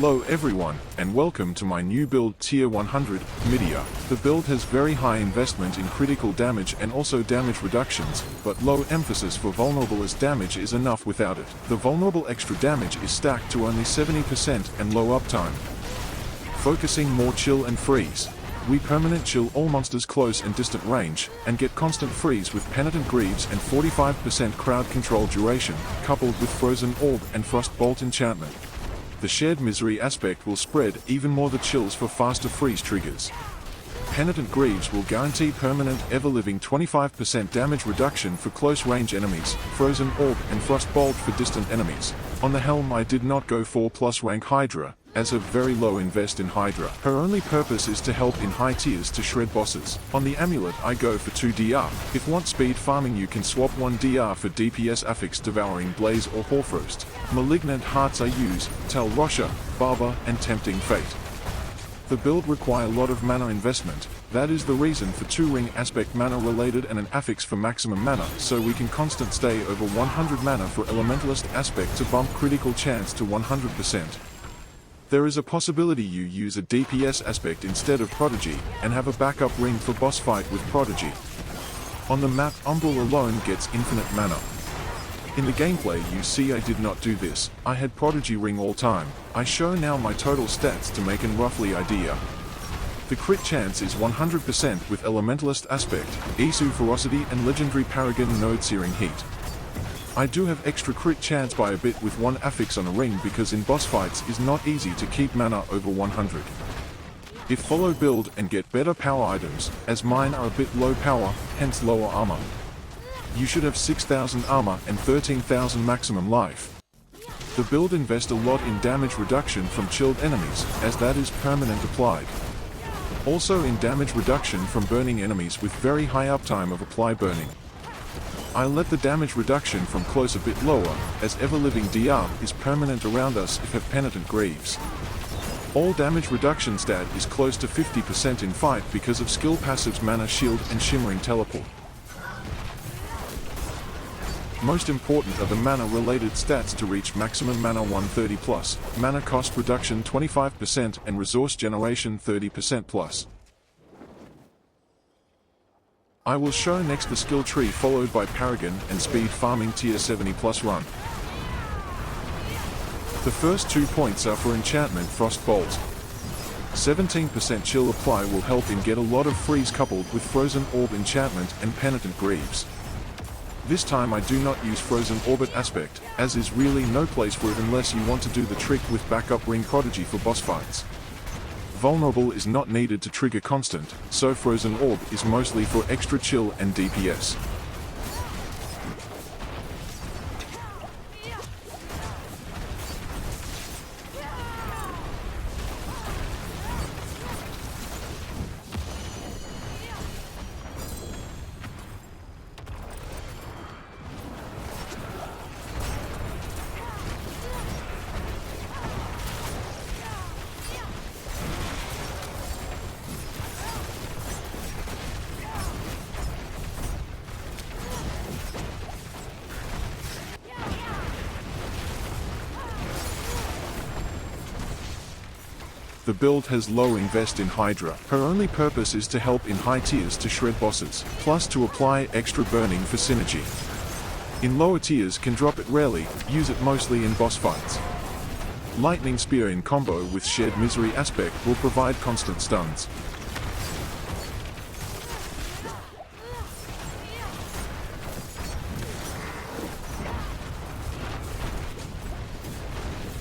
Hello everyone, and welcome to my new build Tier 100, Meteor. The build has very high investment in critical damage and also damage reductions, but low emphasis for vulnerable as damage is enough without it. The vulnerable extra damage is stacked to only 70% and low uptime. Focusing more chill and freeze. We permanent chill all monsters close and distant range, and get constant freeze with Penitent Greaves and 45% crowd control duration, coupled with Frozen Orb and Frost Bolt enchantment. The shared misery aspect will spread even more the chills for faster freeze triggers. Penitent Greaves will guarantee permanent ever-living 25% damage reduction for close-range enemies, Frozen Orb and Frost Bolt for distant enemies. On the helm I did not go 4+ rank Hydra, as a very low invest in Hydra. Her only purpose is to help in high tiers to shred bosses. On the amulet I go for 2 DR. If want speed farming you can swap 1 DR for DPS affix Devouring Blaze or Hoarfrost. Malignant Hearts I use, Tal Rosha, Barber and Tempting Fate. The build require a lot of mana investment, that is the reason for 2 ring aspect mana related and an affix for maximum mana, so we can constant stay over 100 mana for elementalist aspect to bump critical chance to 100%. There is a possibility you use a DPS aspect instead of Prodigy, and have a backup ring for boss fight with Prodigy. On the map Umbral alone gets infinite mana. In the gameplay you see I did not do this, I had Prodigy ring all time. I show now my total stats to make an roughly idea. The crit chance is 100% with Elementalist aspect, Isu Ferocity and Legendary Paragon Node Searing Heat. I do have extra crit chance by a bit with 1 affix on a ring because in boss fights is not easy to keep mana over 100. If follow build and get better power items, as mine are a bit low power, hence lower armor. You should have 6,000 armor and 13,000 maximum life. The build invest a lot in damage reduction from chilled enemies, as that is permanent applied. Also in damage reduction from burning enemies with very high uptime of apply burning. I let the damage reduction from close a bit lower, as ever-living DR is permanent around us if have Penitent Greaves. All damage reduction stat is close to 50% in fight because of skill passives Mana Shield and Shimmering Teleport. Most important are the mana related stats to reach maximum mana 130+, mana cost reduction 25% and resource generation 30%+. I will show next the skill tree followed by Paragon and speed farming tier 70+ run. The first 2 points are for enchantment Frost Bolt. 17% chill apply will help in get a lot of freeze coupled with Frozen Orb enchantment and Penitent Greaves. This time I do not use Frozen Orbit aspect, as is really no place for it unless you want to do the trick with backup ring Prodigy for boss fights. Vulnerable is not needed to trigger constant, so Frozen Orb is mostly for extra chill and DPS. The build has low invest in Hydra. Her only purpose is to help in high tiers to shred bosses, plus to apply extra burning for synergy. In lower tiers can drop it rarely, use it mostly in boss fights. Lightning Spear in combo with shared misery aspect will provide constant stuns.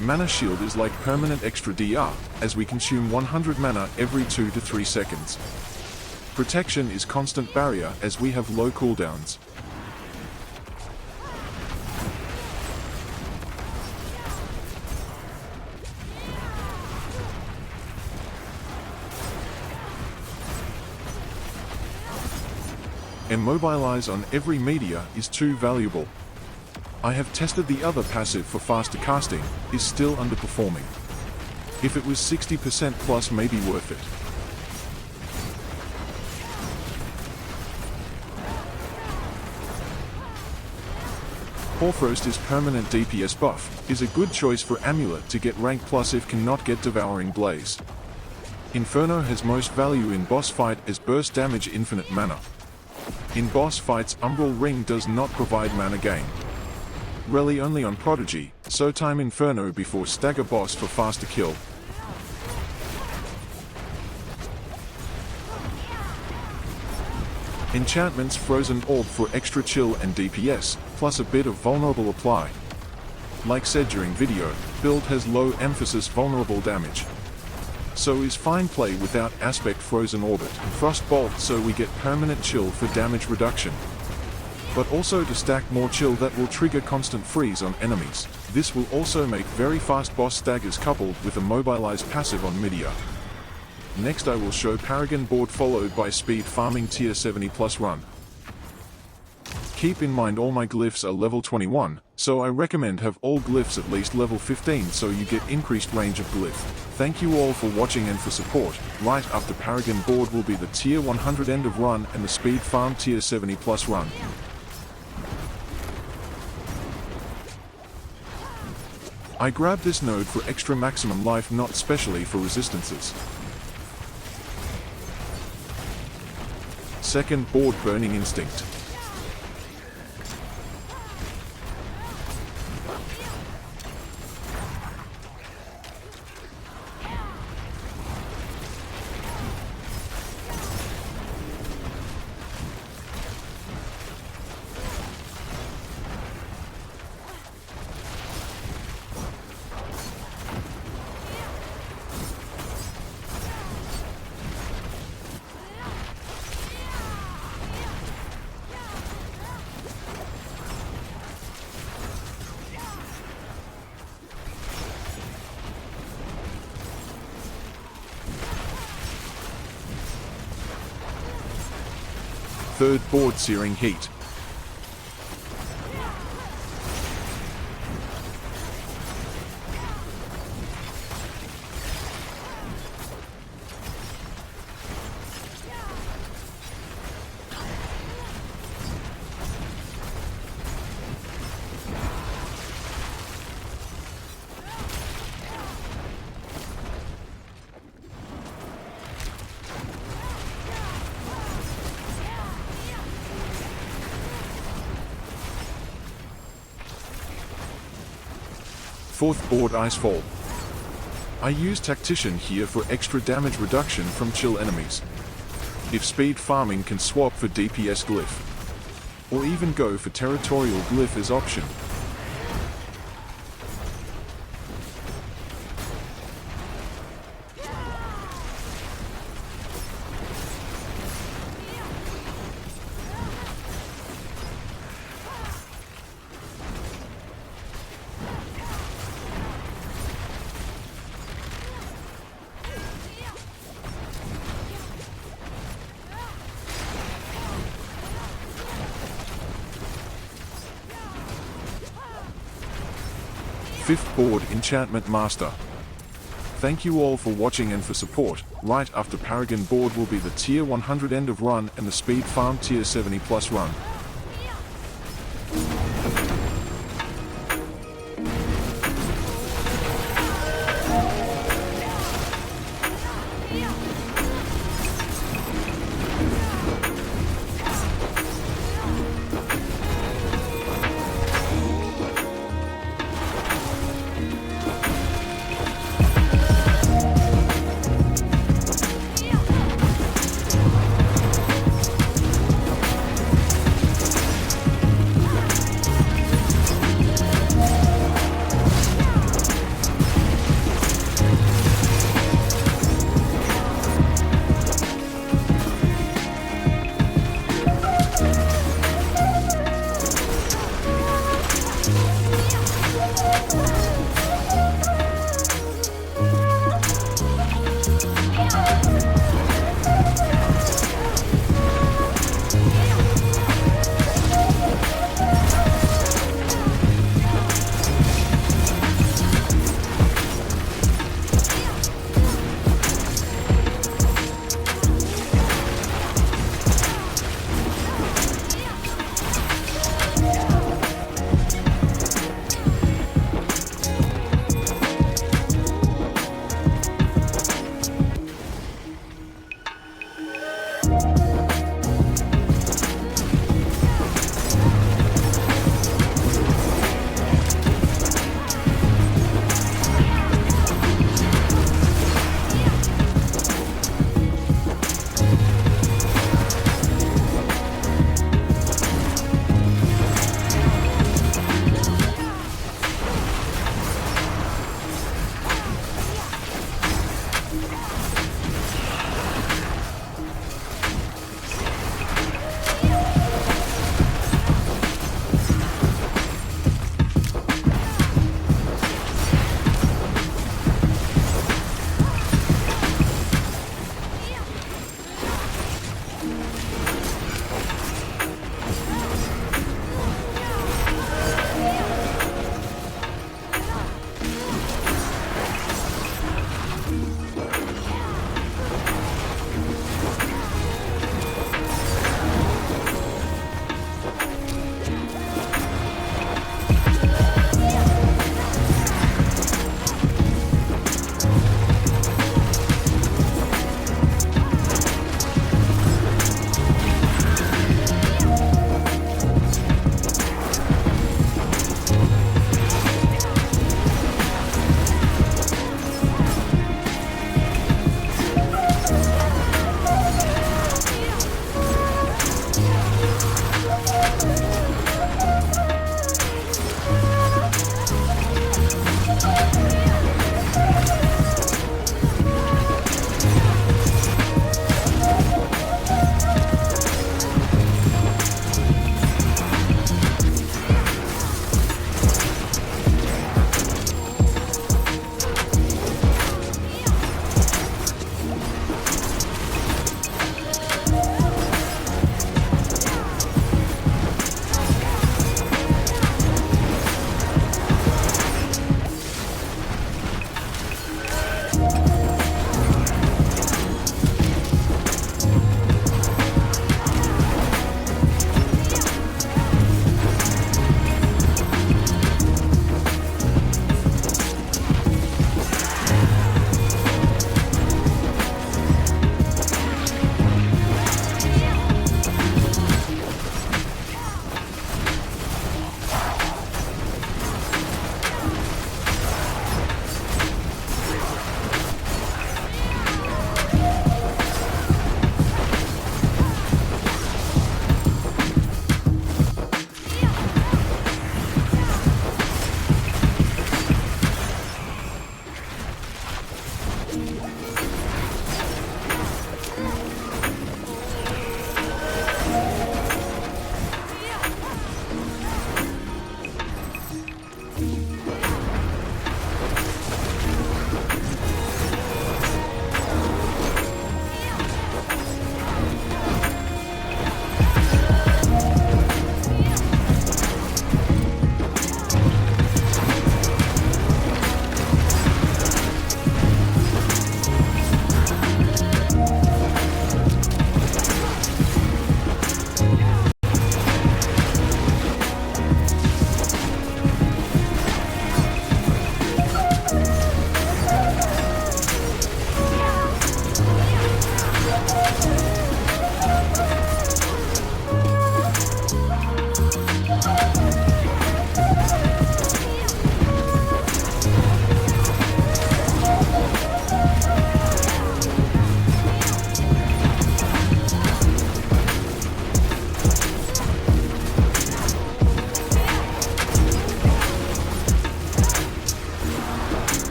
Mana Shield is like permanent extra DR, as we consume 100 mana every 2 to 3 seconds. Protection is constant barrier as we have low cooldowns. Immobilize on every Meteor is too valuable. I have tested the other passive for faster casting, is still underperforming. If it was 60% plus maybe worth it. Hoarfrost is permanent DPS buff, is a good choice for Amulet to get rank plus if cannot get Devouring Blaze. Inferno has most value in boss fight as burst damage infinite mana. In boss fights Umbral Ring does not provide mana gain. Rally only on Prodigy, so time Inferno before stagger boss for faster kill. Enchantments Frozen Orb for extra chill and DPS, plus a bit of vulnerable apply. Like said during video, build has low emphasis vulnerable damage. So is fine play without aspect Frozen Orbit, Frost Bolt so we get permanent chill for damage reduction. But also to stack more chill that will trigger constant freeze on enemies. This will also make very fast boss staggers coupled with a mobilized passive on Meteor. Next I will show Paragon board followed by speed farming tier 70 plus run. Keep in mind all my glyphs are level 21, so I recommend have all glyphs at least level 15 so you get increased range of glyph. Thank you all for watching and for support. Right after Paragon board will be the tier 100 end of run and the speed farm tier 70 plus run. I grabbed this node for extra maximum life, not specially for resistances. Second board Burning Instinct. Third board Searing Heat. Fourth board Icefall. I use Tactician here for extra damage reduction from chill enemies. If speed farming can swap for DPS glyph. Or even go for territorial glyph as option. Fifth board Enchantment Master. Thank you all for watching and for support. Right after Paragon board will be the tier 100 end of run and the speed farm tier 70 plus run.